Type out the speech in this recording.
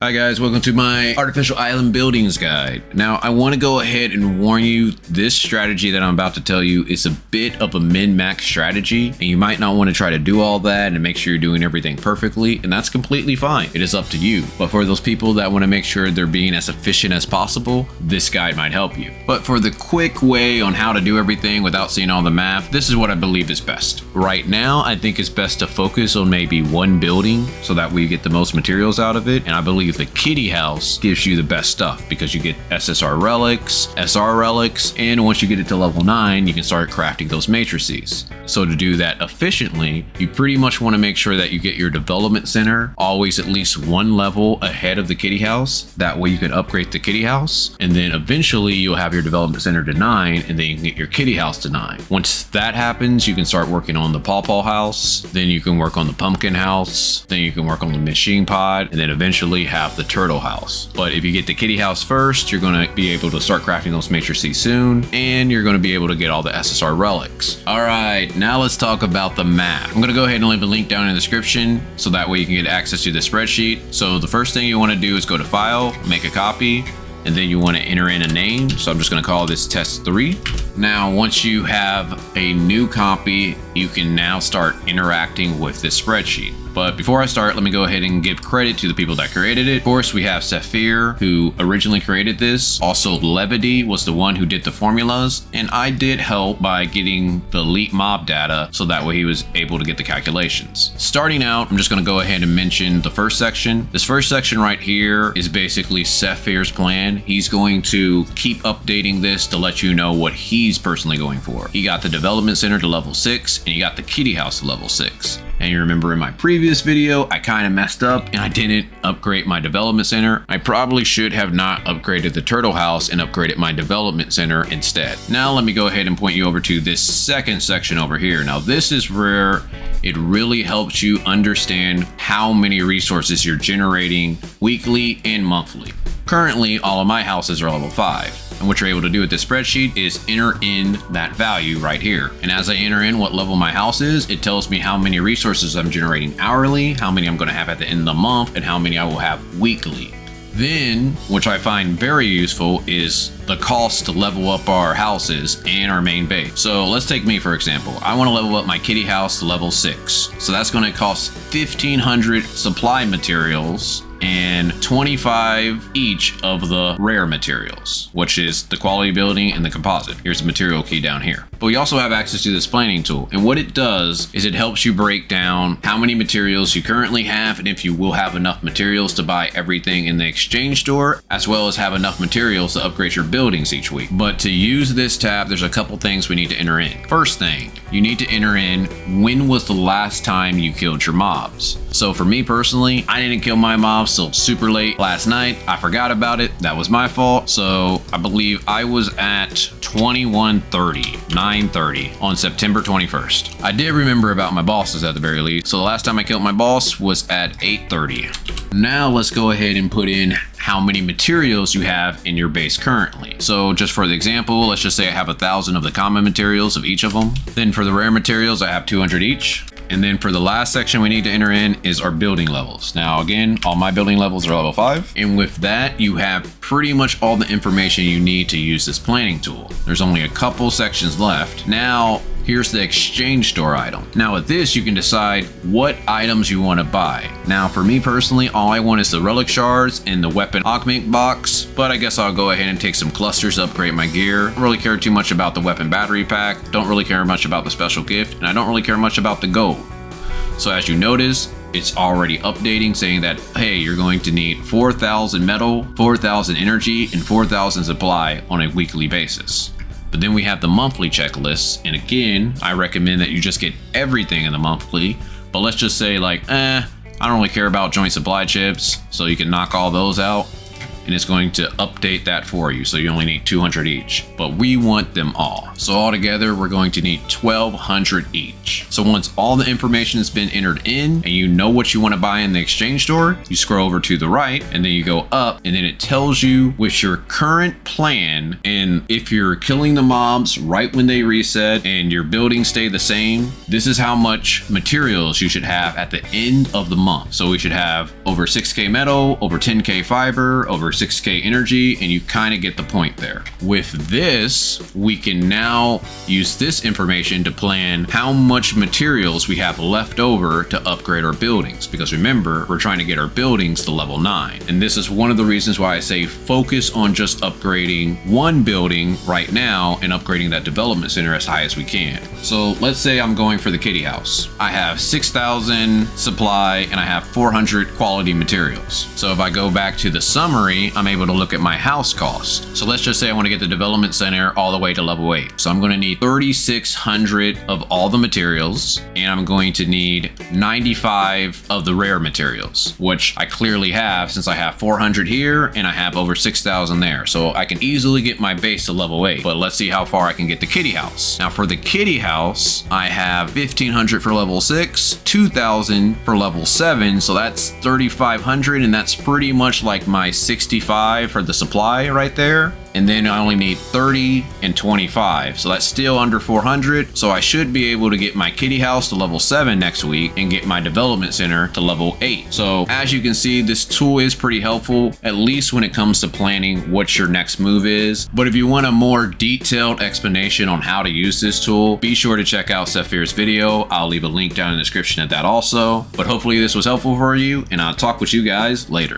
Hi guys, welcome to my artificial island buildings guide. Now I want to go ahead and warn you, this strategy that I'm about to tell you is a bit of a min-max strategy, and you might not want to try to do all that and make sure you're doing everything perfectly, and that's completely fine. It is up to you. But for those people that want to make sure they're being as efficient as possible, this guide might help you. But for the quick way on how to do everything without seeing all the math, this is what I believe is best. Right now, I think it's best to focus on maybe one building so that we get the most materials out of it, and I believe the kitty house gives you the best stuff because you get SSR relics, SR relics, and once you get it to level 9, you can start crafting those matrices. So to do that efficiently, you pretty much want to make sure that you get your development center always at least one level ahead of the kitty house. That way you can upgrade the kitty house, and then eventually you'll have your development center to 9, and then you can get your kitty house to 9. Once that happens, you can start working on the pawpaw house, then you can work on the pumpkin house, then you can work on the machine pod, and then eventually have the turtle house. But if you get the kitty house first, you're going to be able to start crafting those matrices soon, and you're going to be able to get all the SSR relics. All right, now let's talk about the map. I'm going to go ahead and leave a link down in the description so that way you can get access to the spreadsheet. So the first thing you want to do is go to File, make a copy, and then you want to enter in a name. So I'm just going to call this Test 3. Now, once you have a new copy, you can now start interacting with this spreadsheet. But before I start, let me go ahead and give credit to the people that created it. Of course, we have Sethphir, who originally created this. Also, Levity was the one who did the formulas, and I did help by getting the elite mob data, so that way he was able to get the calculations. Starting out, I'm just going to go ahead and mention the first section. This first section right here is basically Sethphir's plan. He's going to keep updating this to let you know what he's personally going for. He got the development center to level 6, and he got the kitty house to level 6. And you remember in my previous video, I kind of messed up and I didn't upgrade my development center. I probably should have not upgraded the turtle house and upgraded my development center instead. Now let me go ahead and point you over to this second section over here. Now this is where it really helps you understand how many resources you're generating weekly and monthly. Currently, all of my houses are level 5. And what you're able to do with this spreadsheet is enter in that value right here. And as I enter in what level my house is, it tells me how many resources I'm generating hourly, how many I'm going to have at the end of the month, and how many I will have weekly. Then, which I find very useful, is the cost to level up our houses and our main base. So let's take me for example. I want to level up my kitty house to level 6. So that's going to cost 1,500 supply materials and 25 each of the rare materials, which is the quality building and the composite. Here's the material key down here. But we also have access to this planning tool, and what it does is it helps you break down how many materials you currently have and if you will have enough materials to buy everything in the exchange store, as well as have enough materials to upgrade your buildings each week. But to use this tab, there's a couple things we need to enter in. First thing, you need to enter in when was the last time you killed your mobs. So for me personally, I didn't kill my mobs till super late last night. I forgot about it. That was my fault. So I believe I was at 9:30 on September 21st. I did remember about my bosses at the very least. So the last time I killed my boss was at 8:30. Now let's go ahead and put in how many materials you have in your base currently. So just for the example, let's just say I have 1,000 of the common materials of each of them. Then for the rare materials, I have 200 each. And then for the last section we need to enter in is our building levels. Now again, all my building levels are level 5. And with that, you have pretty much all the information you need to use this planning tool. There's only a couple sections left. Now, here's the exchange store item. Now with this, you can decide what items you want to buy. Now for me personally, all I want is the relic shards and the weapon augment box, but I guess I'll go ahead and take some clusters to upgrade my gear. Don't really care too much about the weapon battery pack, don't really care much about the special gift, and I don't really care much about the gold. So as you notice, it's already updating saying that, hey, you're going to need 4,000 metal, 4,000 energy, and 4,000 supply on a weekly basis. But then we have the monthly checklists, and again, I recommend that you just get everything in the monthly, but let's just say like, I don't really care about joint supply chips, so you can knock all those out. and it's going to update that for you. So you only need 200 each, but we want them all. So altogether, we're going to need 1,200 each. So once all the information has been entered in and you know what you want to buy in the exchange store, you scroll over to the right and then you go up, and then it tells you with your current plan, and if you're killing the mobs right when they reset and your buildings stay the same, this is how much materials you should have at the end of the month. So we should have over 6k metal, over 10k fiber, over 6k energy, and you kind of get the point there. With this, we can now use this information to plan how much materials we have left over to upgrade our buildings, because remember, we're trying to get our buildings to level 9. And this is one of the reasons why I say focus on just upgrading one building right now and upgrading that development center as high as we can. So let's say I'm going for the kitty house. I have 6,000 supply and I have 400 quality materials. So if I go back to the summary, I'm able to look at my house cost. So let's just say I want to get the development center all the way to level 8. So I'm going to need 3,600 of all the materials, and I'm going to need 95 of the rare materials, which I clearly have since I have 400 here and I have over 6,000 there. So I can easily get my base to level 8, but let's see how far I can get the kitty house. Now for the kitty house, I have 1,500 for level 6, 2,000 for level 7. So that's 3,500, and that's pretty much like my 65 for the supply right there. And then I only need 30 and 25. So that's still under 400. So I should be able to get my kitty house to level 7 next week and get my development center to level 8. So as you can see, this tool is pretty helpful, at least when it comes to planning what your next move is. But if you want a more detailed explanation on how to use this tool, be sure to check out Sethphir's video. I'll leave a link down in the description of that also. But hopefully this was helpful for you, and I'll talk with you guys later.